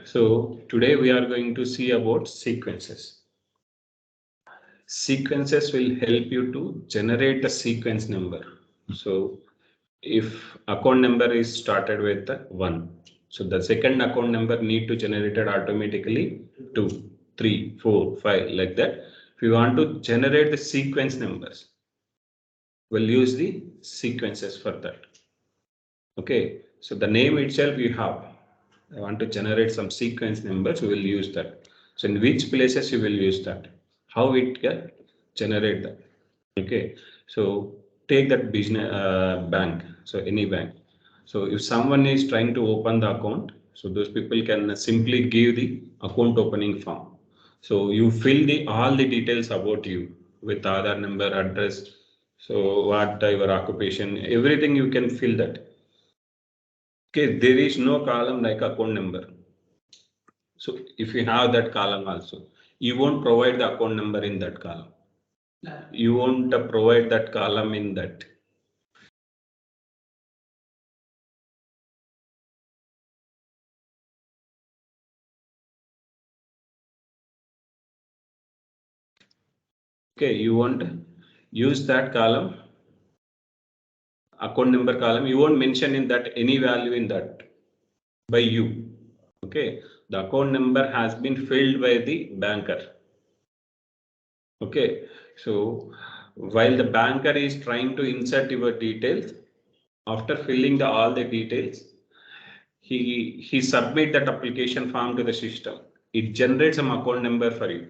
So today we are going to see about sequences. Sequences will help you to generate a sequence number. So if account number is started with 1, so the second account number need to generate it automatically 2, 3, 4, 5 like that. If you want to generate the sequence numbers, we'll use the sequences for that. Okay, so the name itself you have. I want to generate some sequence numbers, we will use that. So in which places you will use that? How it can generate that? Okay, so take that business bank, so any bank. So if someone is trying to open the account, so those people can simply give the account opening form. So you fill the all the details about you with Aadhaar number, address, so what your occupation, everything you can fill that. Okay, there is no column like account number. So if you have that column also, you won't provide the account number in that column. You won't provide that column in that. Okay, you won't use that column, account number column. You won't mention in that any value in that by you. Okay, the account number has been filled by the banker. Okay, so while the banker is trying to insert your details, after filling all the details, he submit that application form to the system. It generates some account number for you,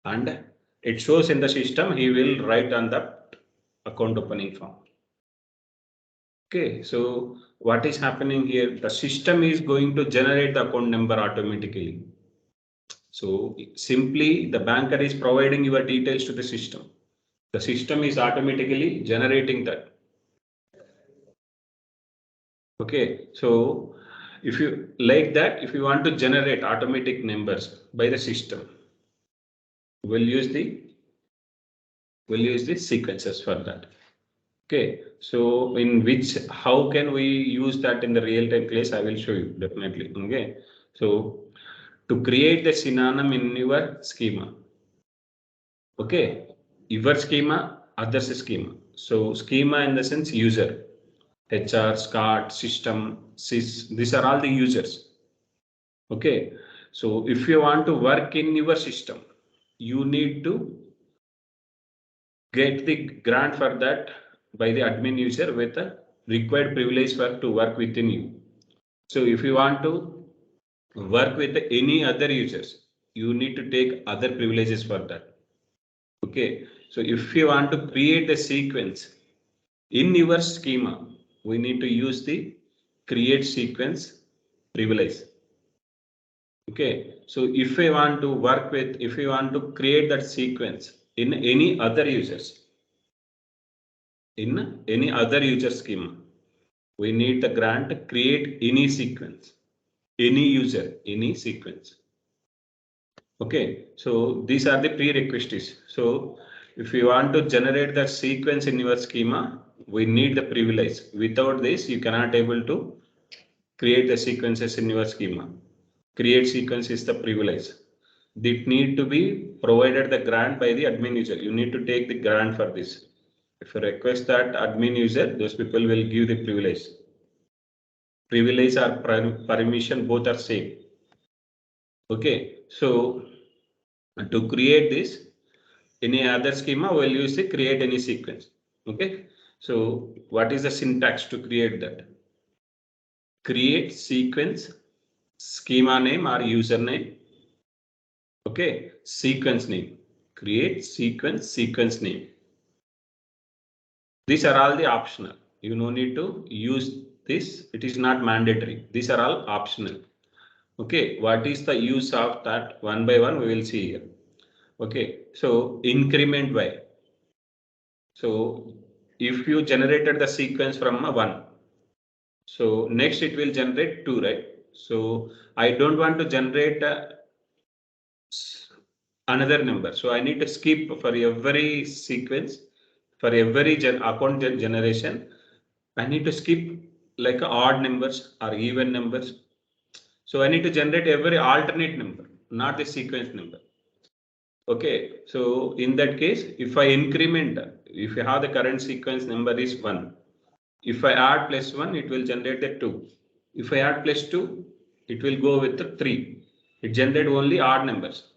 and it shows in the system. He will write on the account opening form. Okay, so what is happening here? The system is going to generate the account number automatically. So simply the banker is providing your details to the system. The system is automatically generating that. Okay, so if you like that, if you want to generate automatic numbers by the system, we'll use the sequences for that. Okay, so in which, how can we use that in the real-time place? I will show you definitely. Okay, so to create the synonym in your schema. Okay, your schema, others schema. So schema in the sense user, HR, SCART, system, sys. These are all the users. Okay, so if you want to work in your system, you need to get the grant for that by the admin user with a required privilege for to work within you. So if you want to work with any other users, you need to take other privileges for that. Okay, so if you want to create the sequence in your schema, we need to use the create sequence privilege. Okay, so if I want to work with, if you want to create that sequence in any other users, in any other user schema, we need the grant create any sequence, any user, any sequence. Okay, so these are the prerequisites. So if you want to generate the sequence in your schema, we need the privilege. Without this, you cannot able to create the sequences in your schema. Create sequence is the privilege. It need to be provided the grant by the admin user. You need to take the grant for this. If you request that admin user, those people will give the privilege. Privilege or permission, both are same. Okay, so to create this, any other schema, we'll use the create any sequence. Okay, so what is the syntax to create that? Create sequence, schema name or username. Okay, sequence name. Create sequence name. These are all the optional. You no need to use this. It is not mandatory. These are all optional. Okay, what is the use of that? One by one, we will see here. Okay, so increment by. So if you generated the sequence from a 1, so next it will generate 2, right? So I don't want to generate another number. So I need to skip for every sequence, for every account generation. I need to skip like odd numbers or even numbers. So I need to generate every alternate number, not the sequence number. Okay, so in that case, if I increment, if you have the current sequence number is 1, if I add plus 1, it will generate the 2. If I add plus 2, it will go with the 3. It generate only odd numbers.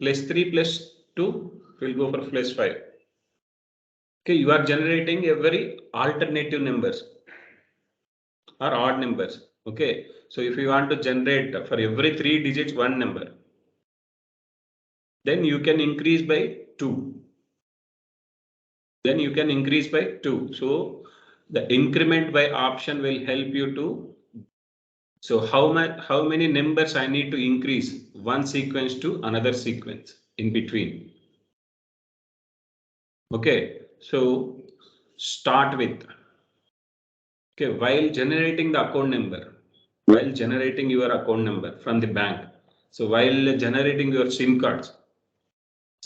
Plus 3 plus 2 will go for plus 5. Okay, you are generating every alternative numbers or odd numbers. Okay, so if you want to generate for every 3 digits one number, then you can increase by 2. Then you can increase by 2. So the increment by option will help you to. So how many numbers I need to increase one sequence to another sequence in between. Okay, so start with. Okay, while generating the account number, while generating your account number from the bank. So while generating your SIM cards,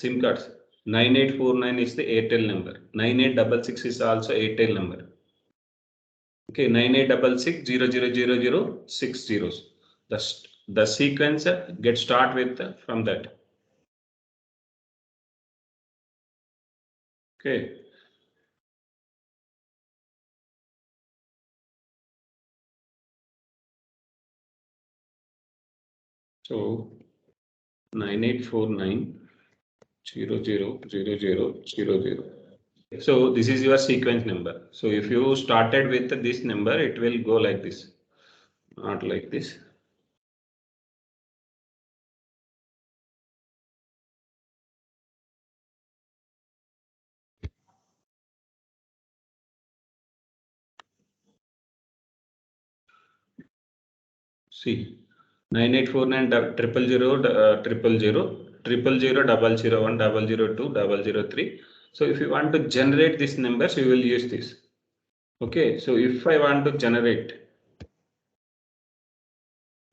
9849 is the Airtel number. 9866 is also Airtel number. Okay, 9866 6 zeros. The sequence get start with from that. Okay. So 9849 000000. So this is your sequence number. So if you started with this number, it will go like this, not like this. See, 9849 000 000 So if you want to generate these numbers, you will use this. Okay, so if I want to generate,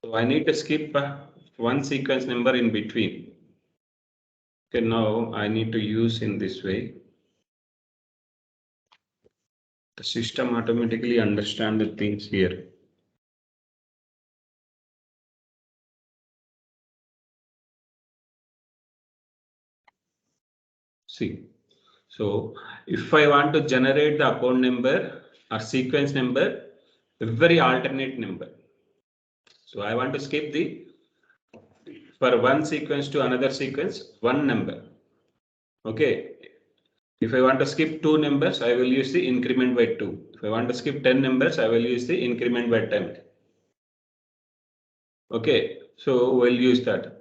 so I need to skip one sequence number in between. Okay, now I need to use in this way. The system automatically understand the things here. See, so if I want to generate the account number or sequence number, every alternate number. So I want to skip the for one sequence to another sequence, one number. Okay. If I want to skip 2 numbers, I will use the increment by 2. If I want to skip 10 numbers, I will use the increment by 10. Okay, so we'll use that.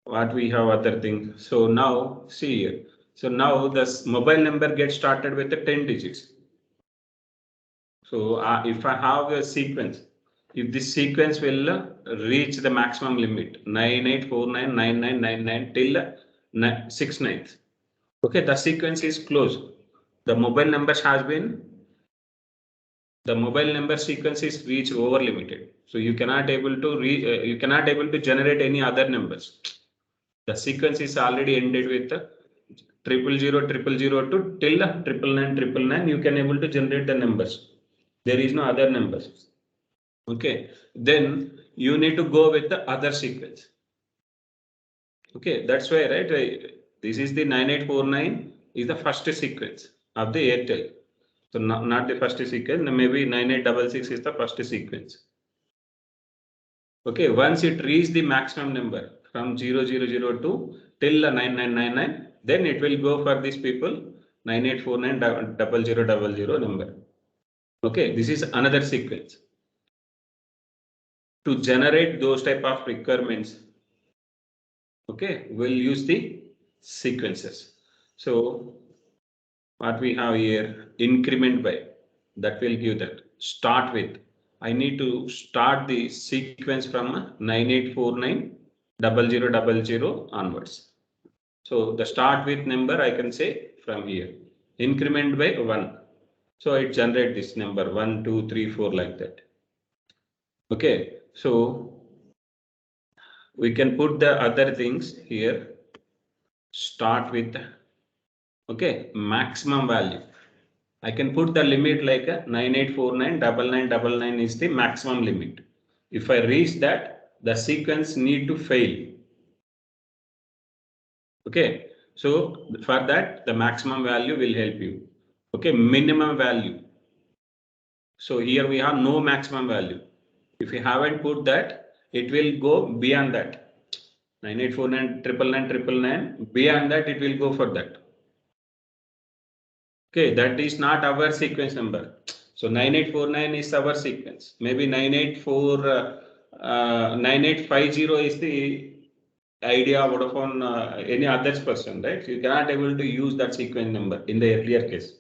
What we have other things. So now see here. So now this mobile number gets started with the 10 digits. So if I have a sequence, if this sequence will reach the maximum limit 98499999 till 69th. Okay, the sequence is closed. The mobile number sequence is reached over limited. So you cannot able to generate any other numbers. The sequence is already ended with 000 till 999. You can able to generate the numbers. There is no other numbers. Okay, then you need to go with the other sequence. Okay, that's why, right? This is the 9849 is the first sequence of the Airtel. So not the first sequence, maybe 9866 is the first sequence. Okay, once it reaches the maximum number from 0002 till 9999, then it will go for these people 9849 0000 number. Okay, this is another sequence. To generate those type of requirements, okay, we'll use the sequences. So what we have here, increment by, that will give that. Start with, I need to start the sequence from 9849 0000 onwards. So the start with number I can say from here. Increment by 1. So it generate this number 1, 2, 3, 4 like that. Okay, so we can put the other things here. Start with, okay, maximum value. I can put the limit like 9849 9999 is the maximum limit. If I reach that, the sequence need to fail. Okay, so for that, the maximum value will help you. Okay, minimum value. So here we have no maximum value. If you haven't put that, it will go beyond that. 9849 beyond that, it will go for that. Okay, that is not our sequence number. So 9849 is our sequence. Maybe 9850 is the idea Vodafone, any other person, right? You cannot able to use that sequence number in the earlier case.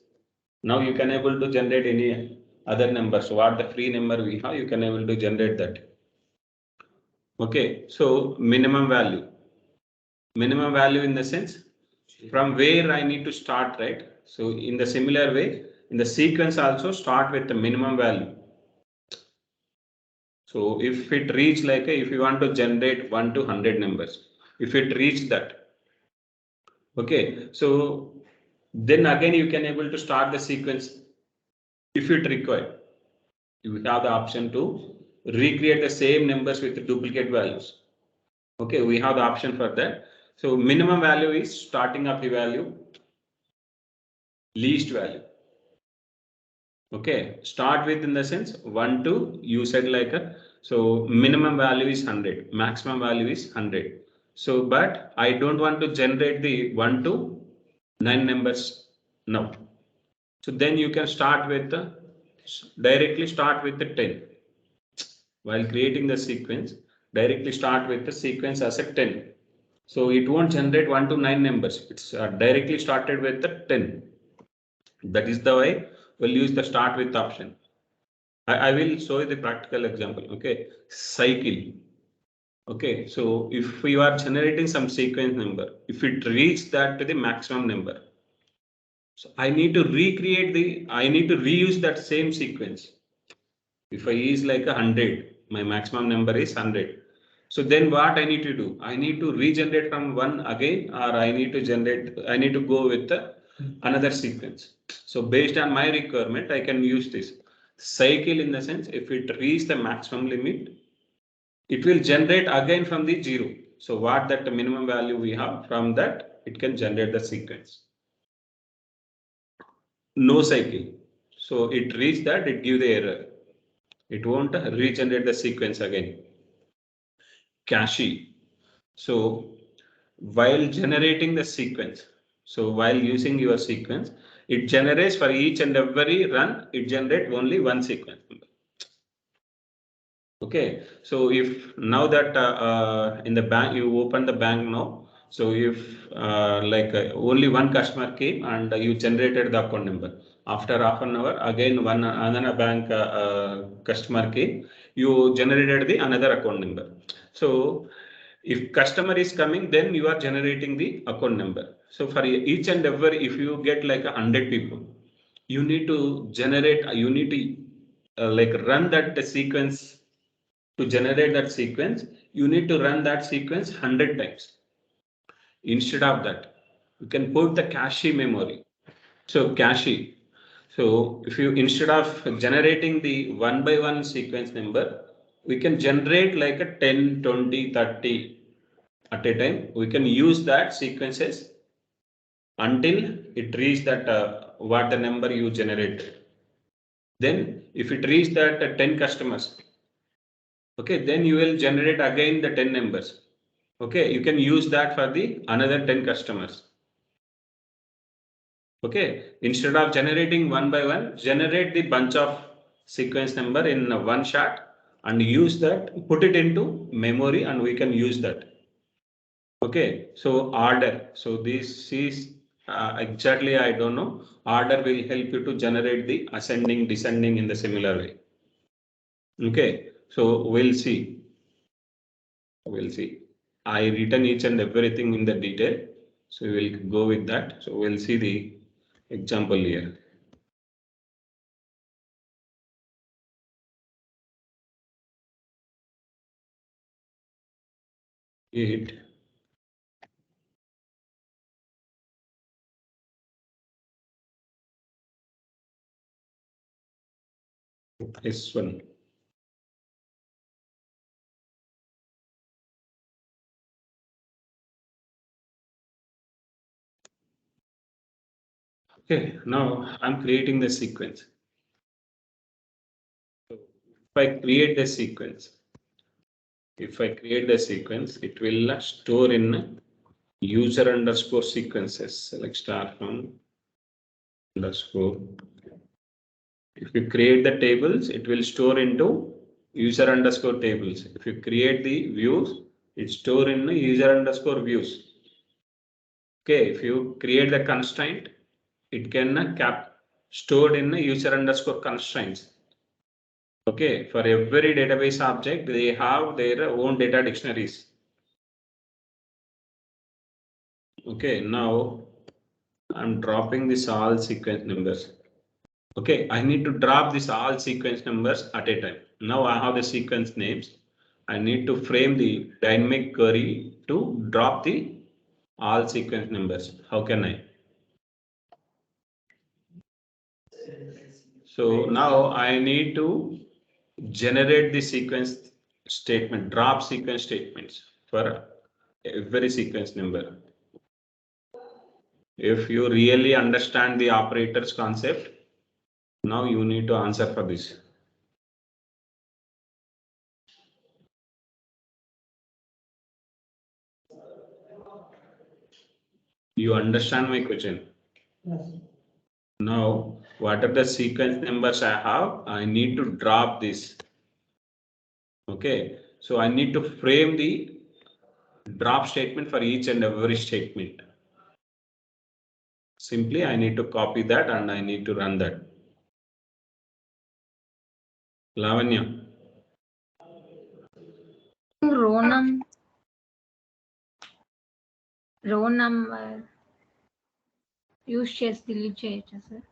Now you can able to generate any other number. So what the free number we have, you can able to generate that. Okay, so minimum value. Minimum value in the sense from where I need to start, right? So in the similar way, in the sequence also start with the minimum value. So if it reach like if you want to generate 1 to 100 numbers, if it reach that, okay, so then again you can able to start the sequence if it required. You have the option to recreate the same numbers with the duplicate values. Okay, we have the option for that. So minimum value is starting of the value, least value. Okay, start with in the sense 1 to you said like a so minimum value is 100, maximum value is 100. So but I don't want to generate the 1 to 9 numbers now. So then you can start with the directly start with the 10. While creating the sequence, directly start with the sequence as a 10. So it won't generate 1 to 9 numbers. It's directly started with the 10. That is the way we'll use the start with option. I will show you the practical example. Okay, cycle. Okay, so if you are generating some sequence number, if it reaches that to the maximum number, so I need to reuse that same sequence. If I use like 100, my maximum number is 100. So then what I need to do? I need to regenerate from one again, or I need to go with another sequence. So based on my requirement, I can use this cycle in the sense if it reaches the maximum limit, it will generate again from the zero. So what that minimum value we have from that, it can generate the sequence. No cycle. So it reached that, it give the error. It won't regenerate the sequence again. Cache. So while generating the sequence, so while using your sequence, it generates for each and every run, it generates only one sequence number. Okay, so if now that in the bank you open the bank now, so if only one customer came and you generated the account number, after half an hour again one another bank customer came, you generated the another account number. So if customer is coming, then you are generating the account number. So for each and every, if you get like 100 people, you need to generate, you need to run that sequence. To generate that sequence, you need to run that sequence 100 times. Instead of that, you can put the cache memory. So cache. So if you instead of generating the one by one sequence number, we can generate like a 10, 20, 30 at a time. We can use that sequences until it reaches that what the number you generated. Then if it reaches that 10 customers, okay, then you will generate again the 10 numbers. Okay, you can use that for the another 10 customers. Okay, instead of generating one by one, generate the bunch of sequence number in one shot and use that, put it into memory and we can use that. Okay, so order. So this is exactly, I don't know. Order will help you to generate the ascending, descending in the similar way. Okay, so we'll see. We'll see. I written each and everything in the detail. So we'll go with that. So we'll see the example here. It S1. Okay, now I'm creating the sequence. So if I create the sequence, it will store in user underscore sequences, select star from underscore. If you create the tables, it will store into user underscore tables. If you create the views, it store in the user underscore views. Okay, if you create the constraint, it can stored in the user underscore constraints. Okay, for every database object, they have their own data dictionaries. Okay, now I'm dropping this all sequence numbers. Okay, I need to drop this all sequence numbers at a time. Now I have the sequence names. I need to frame the dynamic query to drop the all sequence numbers. How can I? So now I need to generate the sequence statement, drop sequence statements for every sequence number. If you really understand the operators concept, now you need to answer for this. You understand my question? Yes. Now, what are the sequence numbers I have? I need to drop this. Okay, so I need to frame the drop statement for each and every statement. Simply, I need to copy that and I need to run that. Lavanya. Row number use చేసి delete చేయొచ్చా sir?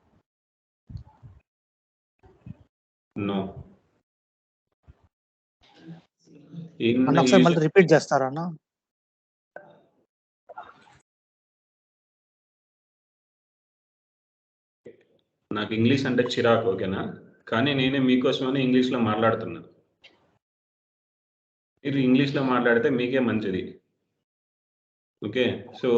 No. ఒకసారి మళ్ళీ repeat చేస్తారా అన్న? నాకు English అంటే చిరాకు, ఓకేనా? కానీ నేనే మీకోసమని ఇంగ్లీష్లో మాట్లాడుతున్నా. మీరు ఇంగ్లీష్లో మాట్లాడితే మీకే మంచిది. ఓకే, సో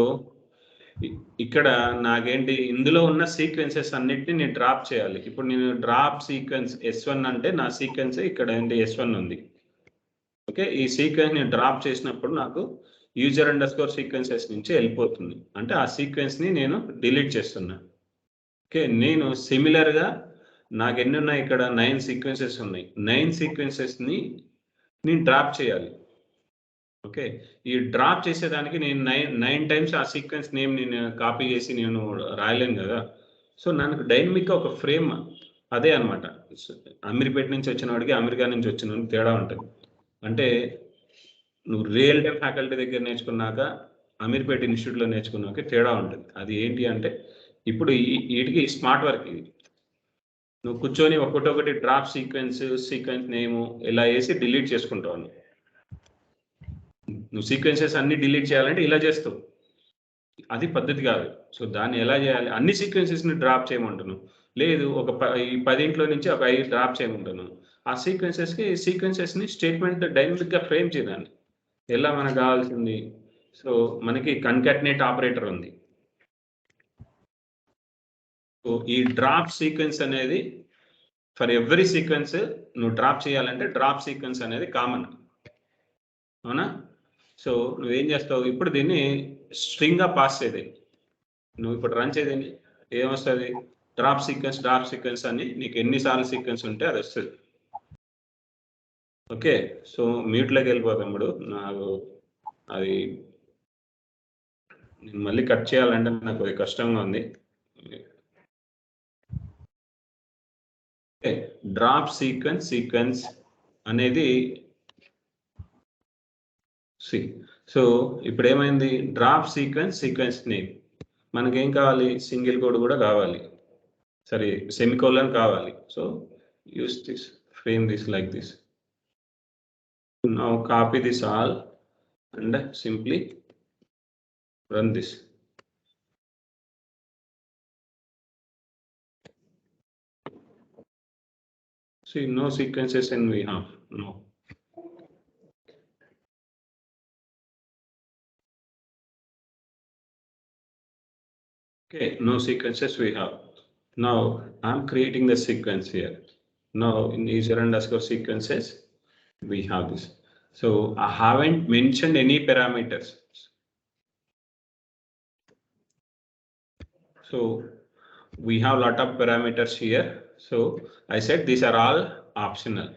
ఇక్కడ నాకేంటి, ఇందులో ఉన్న సీక్వెన్సెస్ అన్నిటిని నేను డ్రాప్ చేయాలి. ఇప్పుడు నేను డ్రాప్ సీక్వెన్స్ S1 అంటే నా సీక్వెన్స్ ఇక్కడ ఏంటి S1 ఉంది. ఓకే, ఈ సీక్వెన్స్ నేను డ్రాప్ చేసినప్పుడు నాకు యూజర్ అండర్స్కోర్ సీక్వెన్సెస్ నుంచి వెళ్ళిపోతుంది. అంటే ఆ సీక్వెన్స్ని నేను డిలీట్ చేస్తున్నా. ఓకే, నేను సిమిలర్గా నాకు ఎన్ని ఉన్నాయి, ఇక్కడ 9 సీక్వెన్సెస్ ఉన్నాయి. 9 సీక్వెన్సెస్ని నేను డ్రాప్ చేయాలి. ఓకే, ఈ డ్రాప్ చేసేదానికి నేను నైన్ టైమ్స్ ఆ సీక్వెన్స్ నేమ్ నేను కాపీ చేసి నేను రాయలేను కదా. సో నాకు డైనమిక్గా ఒక ఫ్రేమ్ అదే అనమాట. అమీర్పేట నుంచి వచ్చిన వాడికి అమెరికా నుంచి వచ్చిన వాడికి తేడా ఉంటుంది. అంటే నువ్వు రియల్ టైం ఫ్యాకల్టీ దగ్గర నేర్చుకున్నాక అమీర్పేట ఇన్స్టిట్యూట్లో నేర్చుకున్నాక తేడా ఉంటుంది. అది ఏంటి అంటే ఇప్పుడు వీటికి స్మార్ట్ వర్క్ ఇది. నువ్వు కూర్చొని ఒకటొకటి డ్రాప్ సీక్వెన్స్ నేము ఇలా వేసి డిలీట్ చేసుకుంటావు. నువ్వు సీక్వెన్సెస్ అన్ని డిలీట్ చేయాలంటే ఇలా చేస్తావు, అది పద్ధతి కాదు. సో దాన్ని ఎలా చేయాలి, అన్ని సీక్వెన్సెస్ని డ్రాప్ చేయమంటున్నావు. లేదు, ఒక 10 నుంచి ఒక 5 డ్రాప్ చేయమంటున్నావు. ఆ సీక్వెన్సెస్ని స్టేట్మెంట్ డైనమిక్గా ఫ్రేమ్ చేయదాన్ని ఎలా మనకు కావాల్సింది. సో మనకి కన్కాటినేట్ ఆపరేటర్ ఉంది. సో ఈ డ్రాప్ సీక్వెన్స్ అనేది ఫర్ ఎవ్రీ సీక్వెన్స్ నువ్వు డ్రాప్ చేయాలంటే డ్రాప్ సీక్వెన్స్ అనేది కామన్, అవునా? సో నువ్వేం చేస్తావు, ఇప్పుడు దీన్ని స్ట్రింగ్గా పాస్ చేయాలి. నువ్వు ఇప్పుడు రన్ చేయండి, ఏమొస్తుంది, డ్రాప్ సీక్వెన్స్ అని నీకు ఎన్నిసార్లు సీక్వెన్స్ ఉంటే అది వస్తుంది. ఓకే, సో మ్యూట్లోకి వెళ్ళిపోతాం. ఇప్పుడు నాకు అది నేను మళ్ళీ కట్ చేయాలంటే నాకు అది కష్టంగా ఉంది. డ్రాప్ సీక్వెన్స్ అనేది సో ఇప్పుడు ఏమైంది, డ్రాప్ సీక్వెన్స్ నేమ్ మనకేం కావాలి, సింగిల్ కోడ్ కూడా కావాలి, సరే సెమికోలన్ కావాలి. So use this, frame this like this. Now copy this all and simply run this. See, no sequences and we have no. Okay, no sequences we have. Now I'm creating the sequence here. Now in user underscore sequences, we have this. So I haven't mentioned any parameters. So we have a lot of parameters here. So I said these are all optional.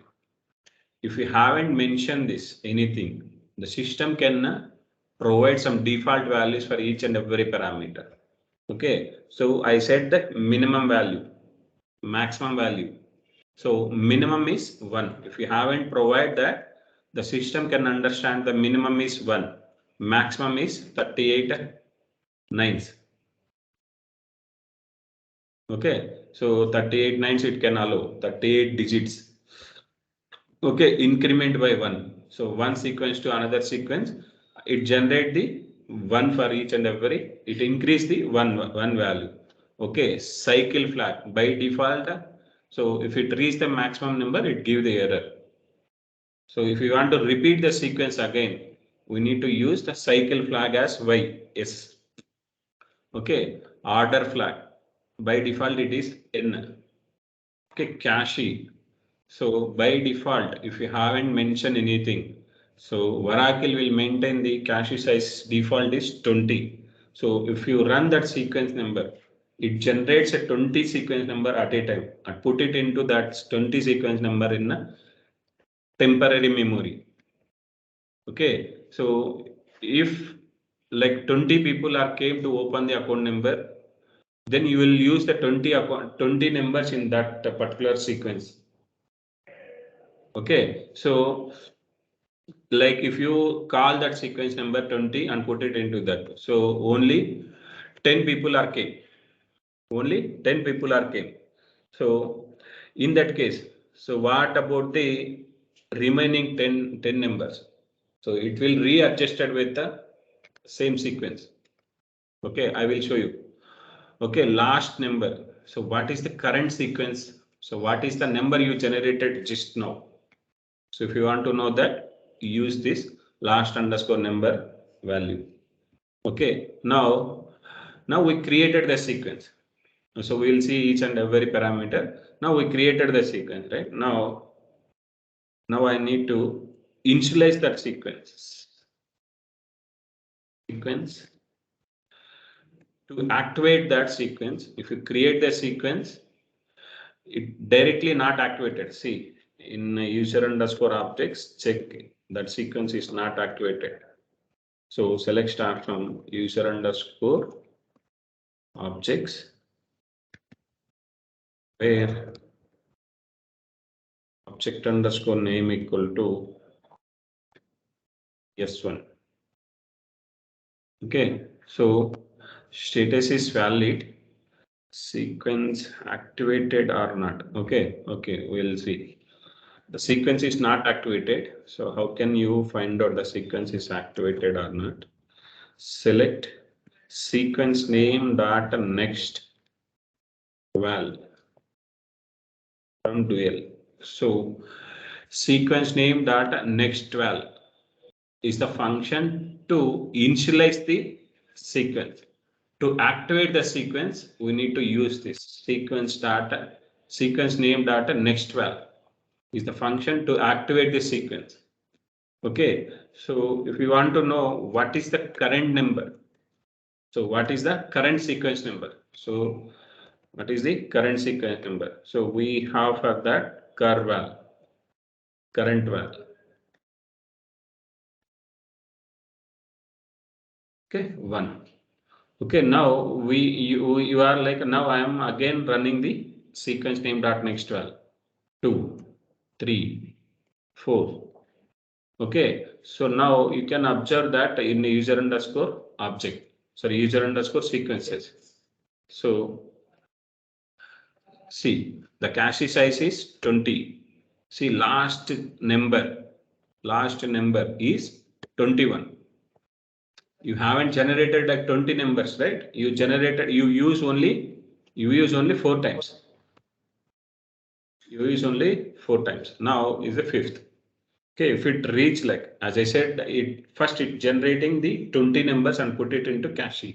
If you haven't mentioned this anything, the system can provide some default values for each and every parameter. Okay, so I said that minimum value, maximum value. So minimum is 1. If you haven't provided that, the system can understand the minimum is 1, maximum is 38 nines. Okay, so 38 nines it can allow 38 digits. Okay, increment by 1. So one sequence to another sequence, it generate the 1 for each and every, it increase the one value. Okay, cycle flag by default. So if it reach the maximum number, it give the error. So if you want to repeat the sequence again, we need to use the cycle flag as Y, S. Okay, order flag, by default it is N. Okay, cache. So by default, if you haven't mentioned anything, so Oracle will maintain the cache size default is 20. So if you run that sequence number, it generates a 20 sequence number at a time and put it into that 20 sequence number in a temporary memory. Okay, so if like 20 people are came to open the account number, then you will use the 20 numbers in that particular sequence. Okay, so like if you call that sequence number 20 and put it into that, so only 10 people are came. Only 10 people are came. So in that case, so what about the remaining 10 numbers? So it will readjusted with the same sequence. Okay, I will show you. Okay, last number. So what is the current sequence? So what is the number you generated just now? So if you want to know that, use this last underscore number value. Okay, now we created the sequence. So we will see each and every parameter. Now we created the sequence, right? Now I need to initialize that sequence. To activate that sequence, if you create the sequence, it directly not activated. See, in user underscore objects, check that sequence is not activated. So select start from user underscore objects, where object underscore name equal to S1. Okay, so status is valid, sequence activated or not. Okay, we'll see. The sequence is not activated. So how can you find out the sequence is activated or not? Select sequence name dot next val from dual. So sequence name dot next val is the function to initialize the sequence. To activate the sequence, we need to use this sequence name data next val is the function to activate the sequence. Okay, so if you want to know what is the current number, so what is the current sequence number? So what is the current sequence number? So we have for that current val. Okay, 1. Okay, now you are like, now I am again running the sequence name dot next val. 2, 3, 4. Okay, so now you can observe that in the user underscore object, sorry, user underscore sequences. So see, the cache size is 20. See, last number is 21. You haven't generated like 20 numbers, right? You use only 4 times. You use only 4 times. Now is the 5th. Okay, if it reach like, as I said, it generating the 20 numbers and put it into cache,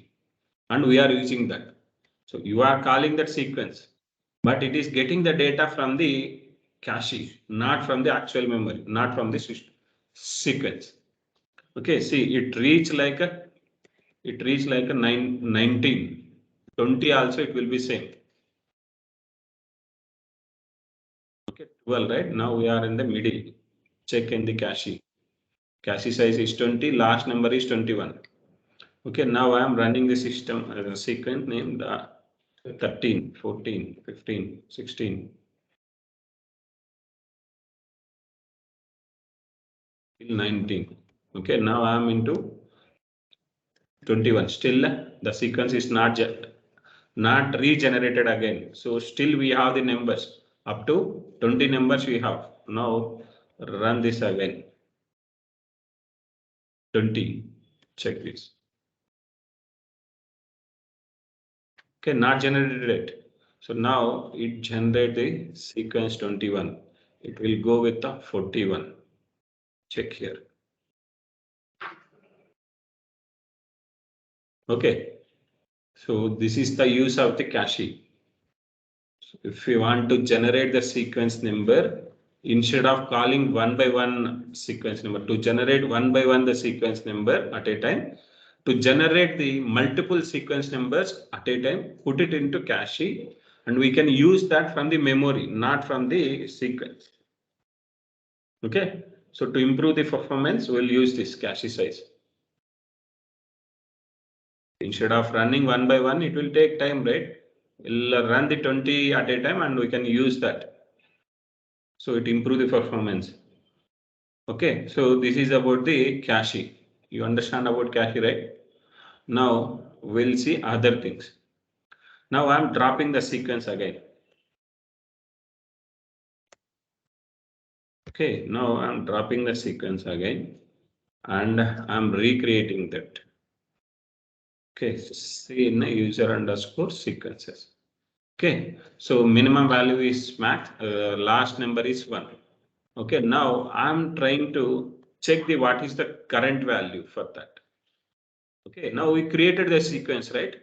and we are using that. So you are calling that sequence, but it is getting the data from the cache, not from the actual memory, not from the sequence. Okay, see, it reached like a 19, 20 also it will be same. Okay, 12, right? Now we are in the middle. Check in the cache. Cache size is 20, last number is 21. Okay, now I am running the system as a sequence named 13, 14, 15, 16. Till 19. Okay, now I am into 21. Still the sequence is not regenerated again. So still we have the numbers up to 20 numbers we have. Now run this again. 20. Check this. Okay, not generated yet. So now it generate the sequence 21. It will go with the 41. Check here. Okay. So this is the use of the cache. So if you want to generate the sequence number, instead of calling one by one sequence number, to generate one by one the sequence number at a time, to generate the multiple sequence numbers at a time, put it into cache, and we can use that from the memory, not from the sequence. Okay, so to improve the performance, we'll use this cache size. Instead of running one by one, it will take time, right? We'll run the 20 at a time and we can use that. So it improve the performance. Okay, so this is about the cache. You understand about cache, right? Now we'll see other things. Now I'm dropping the sequence again. Okay, now I'm dropping the sequence again and I'm recreating that. Okay, see in user underscore sequences. Okay, so minimum value is max, last number is 1. Okay, now I'm trying to check the what is the current value for that. Okay, now we created the sequence, right?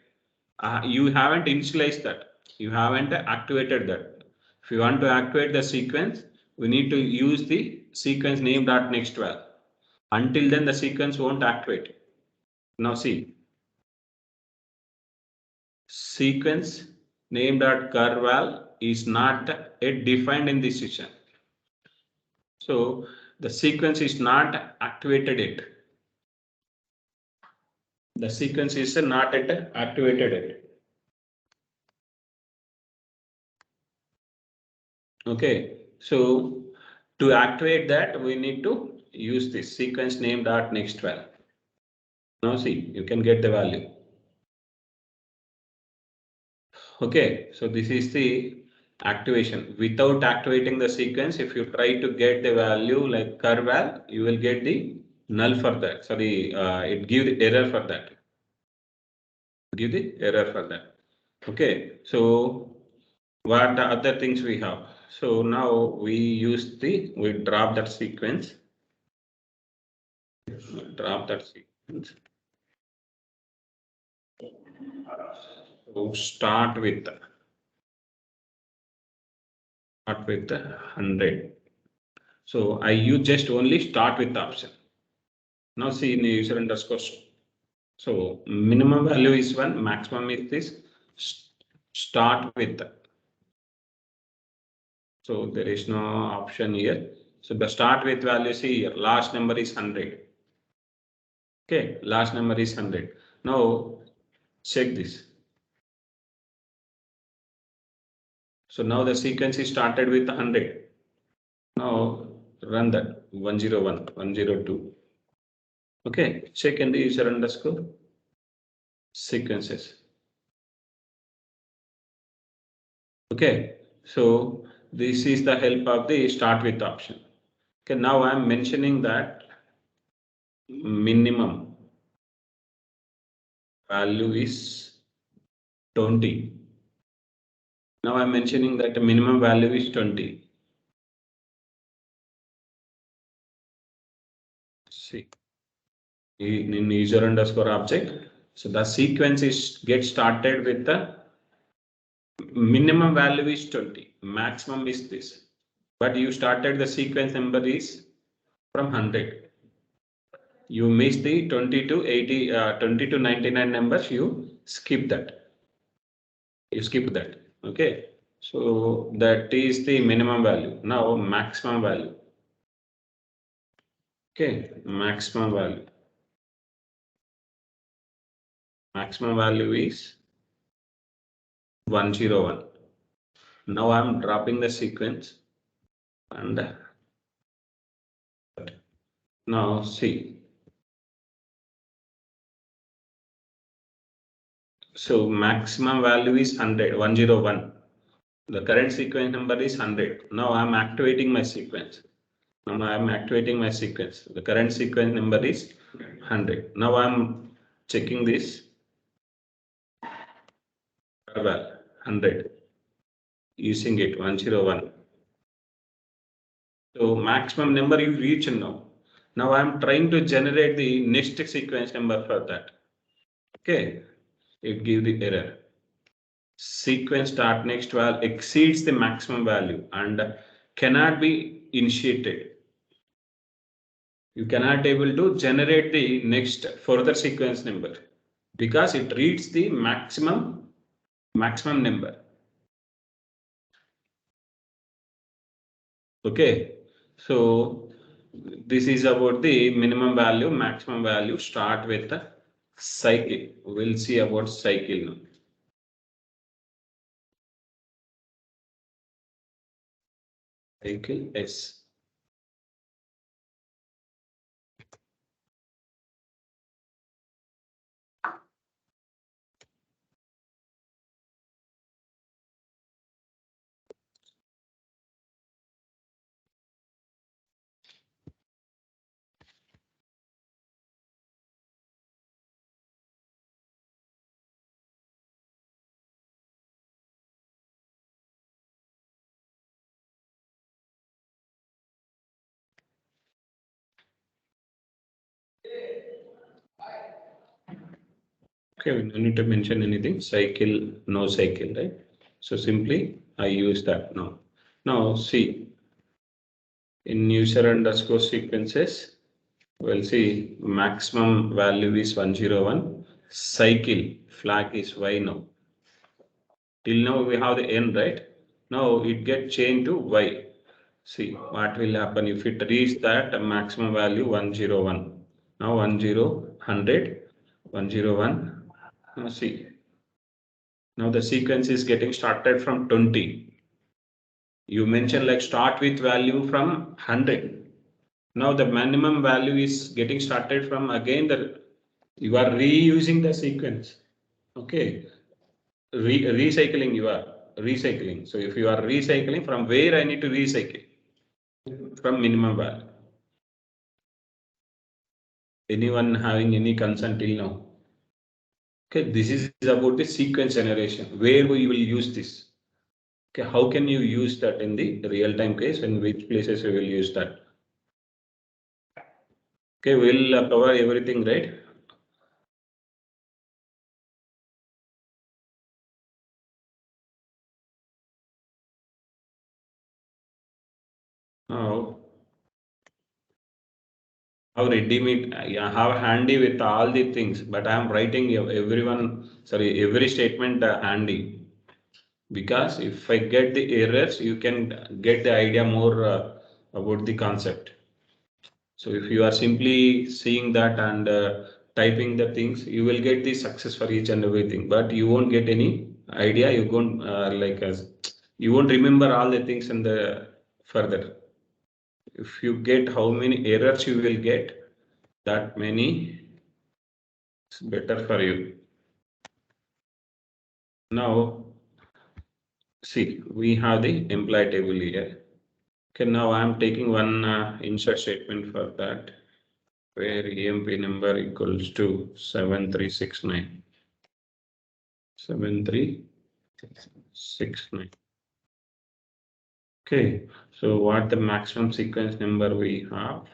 You haven't initialized that. You haven't activated that. If you want to activate the sequence, we need to use the sequence name.nextVal. Until then, the sequence won't activate. Now see, sequence name.curval is not yet defined in this session. So the sequence is not activated yet. The sequence is not yet activated yet. Okay, so to activate that, we need to use this sequence name.nextVal. Now see, you can get the value. Okay, so this is the activation. Without activating the sequence, if you try to get the value like curval, you will get the null for that. Sorry, it give the error for that. Give the error for that. Okay, so what other things we have? So now we drop that sequence. Drop that sequence. So start with 100. So I use just only start with the option. Now see in user underscore. So minimum value is 1, maximum is this. Start with. So there is no option here. So the start with value, see here, last number is 100. Okay, last number is 100. Now check this. So now the sequence is started with 100. Now run that 101, 102. Okay, check in the user underscore sequences. Okay, so this is the help of the start with option. Okay, now I am mentioning that minimum value is 20. Now I'm mentioning that the minimum value is 20. See, in user underscore object. So the sequence is get started with the minimum value is 20, maximum is this, but you started the sequence number is from 100. You miss the 20 to 80, 20 to 99 numbers, you skip that. You skip that. Okay. So that is the minimum value. Now maximum value. Okay, maximum value. Maximum value is 101. Now I'm dropping the sequence and now see. So maximum value is 100, 101. The current sequence number is 100. Now I'm activating my sequence. Now I'm activating my sequence. The current sequence number is 100. Now I'm checking this. Well, 100. Using it 101. So maximum number you reach now. Now I'm trying to generate the next sequence number for that. Okay, it gives the error. Sequence start next value exceeds the maximum value and cannot be initiated. You cannot able to generate the next further sequence number because it reads the maximum number. Okay, so this is about the minimum value, maximum value. Start with the cycle. We'll see about cycle now. Cycle S. Okay, we don't need to mention anything. Cycle, no cycle, right? So simply I use that now. Now see in user underscore sequences, we'll see maximum value is 101. Cycle flag is Y now. Till now we have the N, right? Now it get changed to Y. See what will happen if it reach that maximum value 101. Now 100, 101. Now see. Now the sequence is getting started from 20. You mentioned like start with value from 100. Now the minimum value is getting started from again you are reusing the sequence. Okay. Recycling you are recycling. So if you are recycling, from where I need to recycle? From minimum value. Anyone having any concern till now? Okay, this is about the sequence generation. Where we will use this? Okay, how can you use that in the real-time case? In which places we will use that? Okay, we'll cover everything, right? Now, how ready me, I have handy with all the things, but I am writing every statement handy. Because if I get the errors, you can get the idea more about the concept. So if you are simply seeing that and typing the things, you will get the success for each and everything, but you won't get any idea. You won't you won't remember all the things in the further. If you get how many errors you will get, that many, it's better for you. Now, see, we have the employee table here. Okay, now I'm taking one insert statement for that, where EMP number equals to 7369. 7369. Okay, so what the maximum sequence number we have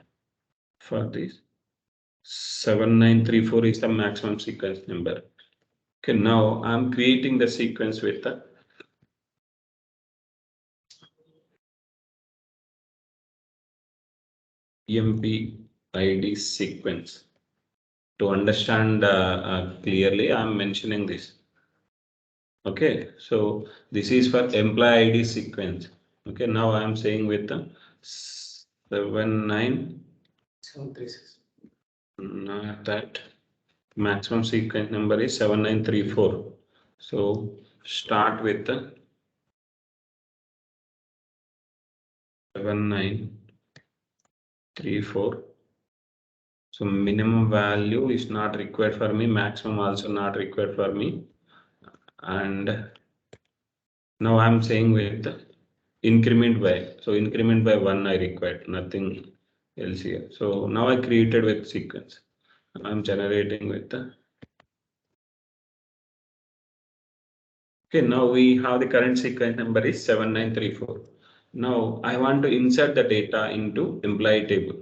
for this? 7934 is the maximum sequence number. Okay, now I'm creating the sequence with the EMP ID sequence. To understand clearly, I'm mentioning this. Okay, so this is for employee ID sequence. Okay, now I'm saying with the 79736. Not that maximum sequence number is 7934. So start with the 7934. So minimum value is not required for me, maximum also not required for me. And now I'm saying with the increment by, so increment by 1 I required, nothing else here. So now I created with sequence. I'm generating with the. Okay, now we have the current sequence number is 7934. Now I want to insert the data into employee table.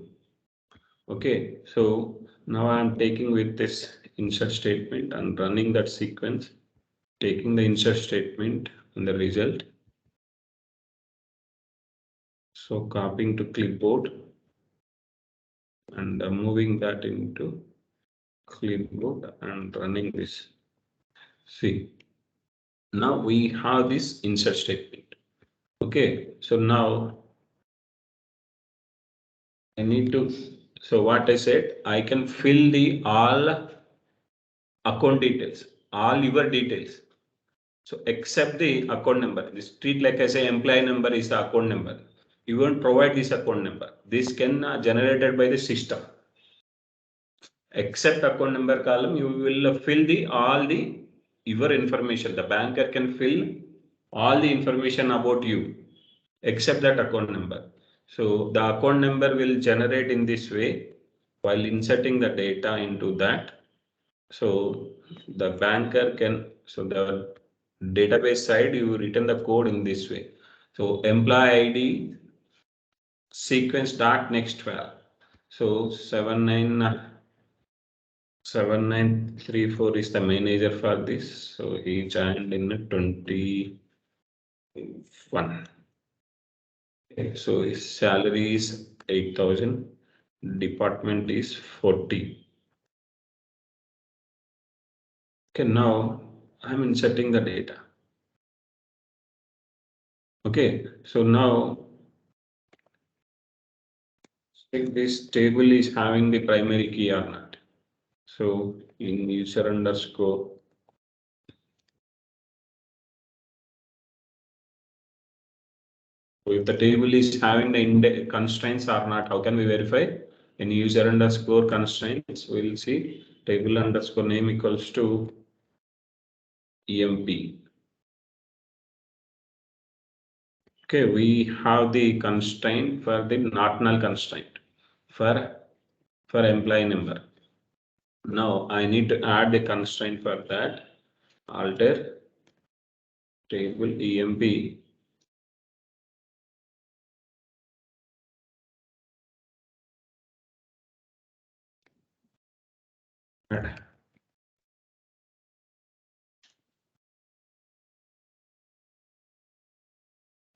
Okay, so now I'm taking with this insert statement and running that sequence, taking the insert statement and the result. So copying to clipboard and moving that into clipboard and running this. See, now we have this insert statement. Okay, so now I need to, so what I said, I can fill the all account details, all your details. So except the account number, this treat like I say employee number is the account number. You won't provide this account number. This can generated by the system. Except account number column, you will fill the all the your information. The banker can fill all the information about you except that account number. So the account number will generate in this way while inserting the data into that. So the banker can, so the database side, you written the code in this way. So employee ID sequence dot next 12. So 7934 is the manager for this. So he joined in 21. Okay, so his salary is 8,000. Department is 40. Okay, now I'm inserting the data. Okay, so now check this table is having the primary key or not. So in user underscore, so if the table is having the constraints or not, how can we verify? In user underscore constraints, we'll see table underscore name equals to EMP. Okay, we have the constraint for the not null constraint for employee number. Now I need to add the constraint for that. Alter table EMP. Add.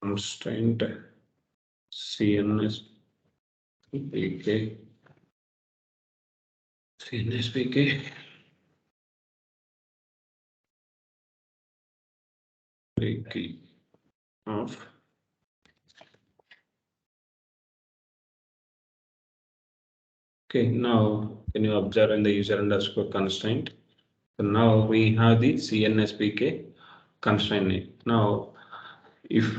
Constraint CNS PK. CNS PK. Key of okay, now can you observe in the user underscore constraint? So now we have the CNSPK constraint name. Now if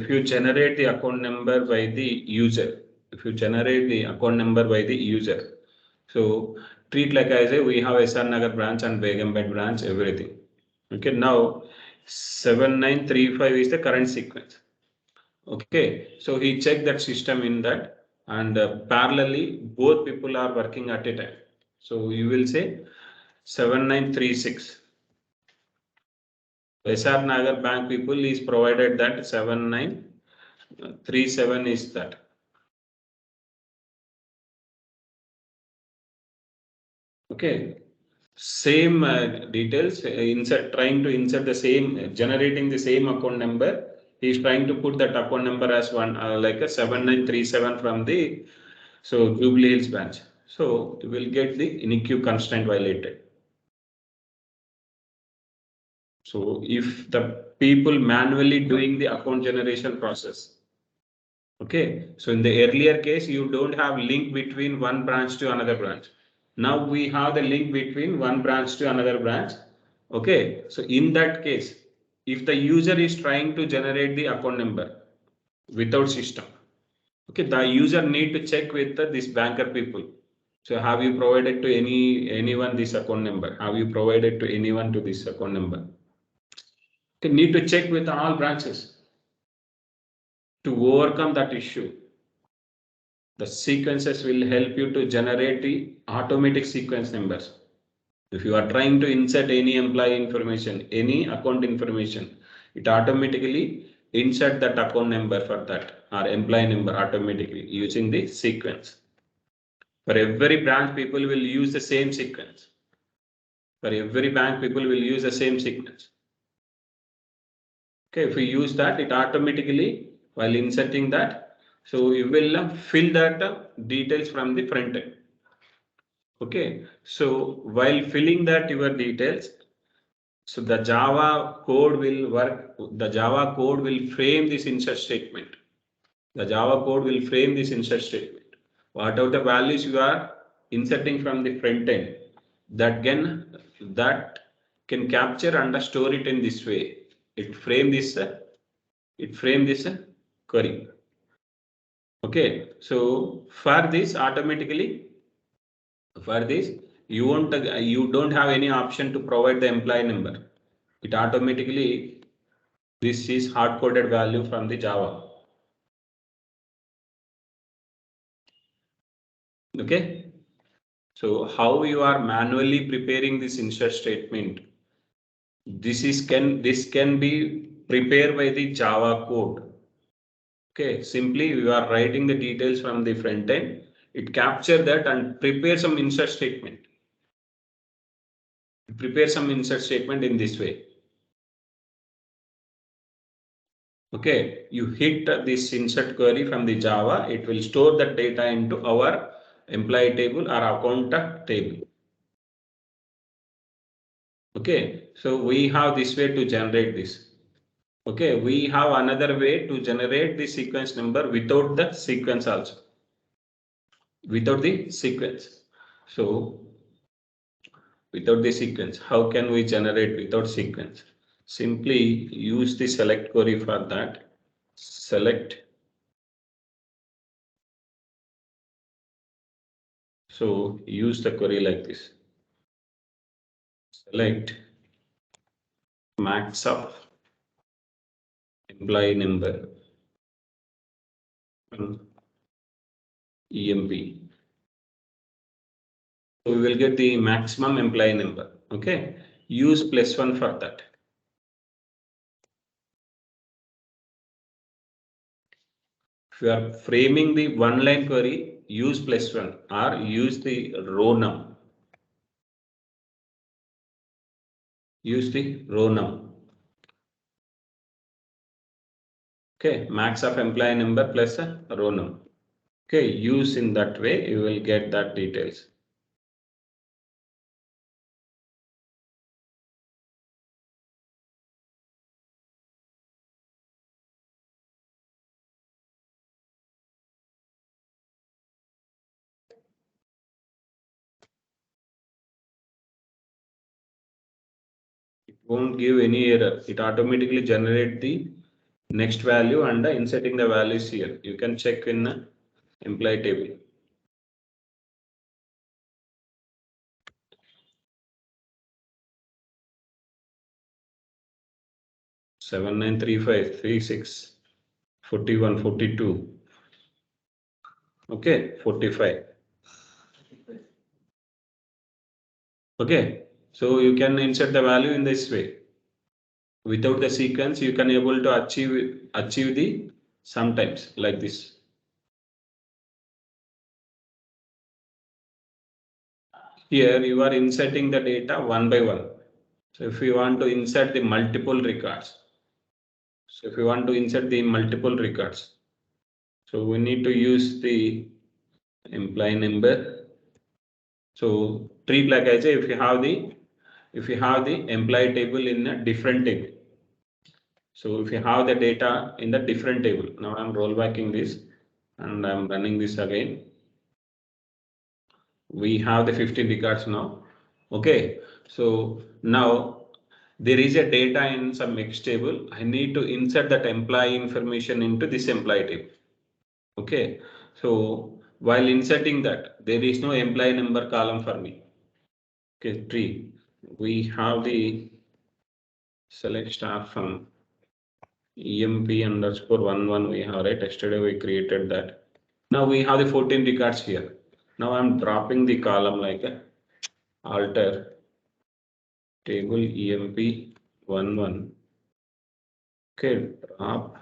you generate the account number by the user, if you generate the account number by the user, so treat like I say we have SR Nagar branch and Begumpet branch, everything. Okay, now 7935 is the current sequence. Okay, so he checked that system in that, and parallelly both people are working at a time. So you will say 7936. SR Nagar Bank people is provided that 7937 is that. Okay, same details, insert, trying to insert the same, generating the same account number he's trying to put that account number as one, like a 7937 from the, so Jubilee Hills branch. So you will get the inique constraint violated. So if the people manually doing the account generation process, okay, so in the earlier case, you don't have link between one branch to another branch. Now we have the link between one branch to another branch. Okay, so in that case, if the user is trying to generate the account number without system, okay, the user need to check with this banker people. So have you provided to anyone this account number? Have you provided to anyone to this account number? Okay, need to check with all branches to overcome that issue. The sequences will help you to generate the automatic sequence numbers. If you are trying to insert any employee information, any account information, it automatically insert that account number for that or employee number automatically using the sequence. For every branch, people will use the same sequence. For every bank, people will use the same sequence. Okay, if we use that, it automatically, while inserting that, so you will fill that details from the front end. Okay, so while filling that your details, so the Java code will work, the Java code will frame this insert statement. The Java code will frame this insert statement. Whatever the values you are inserting from the front end, that can capture and store it in this way. It frame this query. Okay, so for this automatically, for this you don't have any option to provide the employee number. It automatically, this is hard coded value from the Java. Okay, so how you are manually preparing this insert statement, this can be prepared by the Java code. Okay, simply you are writing the details from the front end, it capture that and prepare some insert statement. Prepare some insert statement in this way. Okay, you hit this insert query from the Java, it will store that data into our employee table or account table. Okay, so we have this way to generate this. Okay, we have another way to generate the sequence number without the sequence also. Without the sequence. So without the sequence, how can we generate without sequence? Simply use the select query for that. Select. So use the query like this. Select max of employee number EMP. So we will get the maximum employee number. Okay, use +1 for that. If you are framing the one line query, use +1 or use the row num. Use the row num. Okay, max of employee number plus a row num. Okay, use in that way, you will get that details. It won't give any error. It automatically generate the next value and inserting the values here. You can check in the employee table. Seven 93536 41 42. Okay, 45. Okay, so you can insert the value in this way. Without the sequence, you can able to achieve the sometimes like this. Here you are inserting the data one by one. So if you want to insert the multiple records, So if you want to insert the multiple records, so we need to use the employee number. So treat like I say, if you have the employee table in a different table. So if you have the data in the different table, now I'm rollbacking this and I'm running this again. We have the 15 records now. Okay, so now there is a data in some X table. I need to insert that employee information into this employee table. Okay, so while inserting that, there is no employee number column for me. Okay, tree. We have the select staff from EMP_11 we have, right? Yesterday we created that. Now we have the 14 records here. Now I'm dropping the column like a alter table EMP11. Okay, drop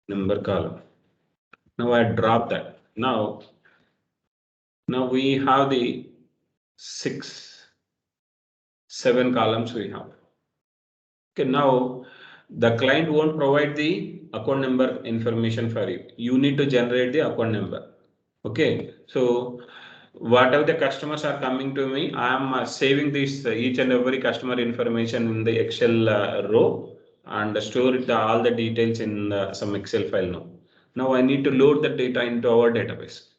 number column. Now I drop that. Now we have the 7 columns we have. Okay, now the client won't provide the account number information for you. You need to generate the account number. Okay, so whatever the customers are coming to me, I am saving this each and every customer information in the Excel row and store it, all the details in some Excel file now. Now I need to load the data into our database.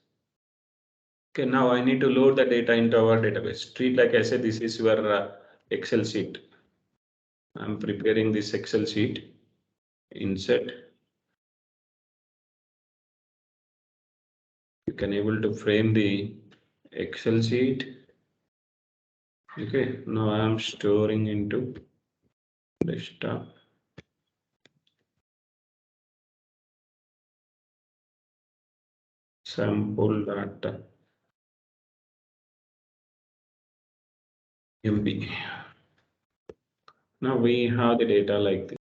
Okay, now I need to load the data into our database. Treat like I said, this is your Excel sheet. I'm preparing this Excel sheet. Insert. You can able to frame the Excel sheet. Okay, now I'm storing into desktop. Sample data. MB. Now we have the data like this.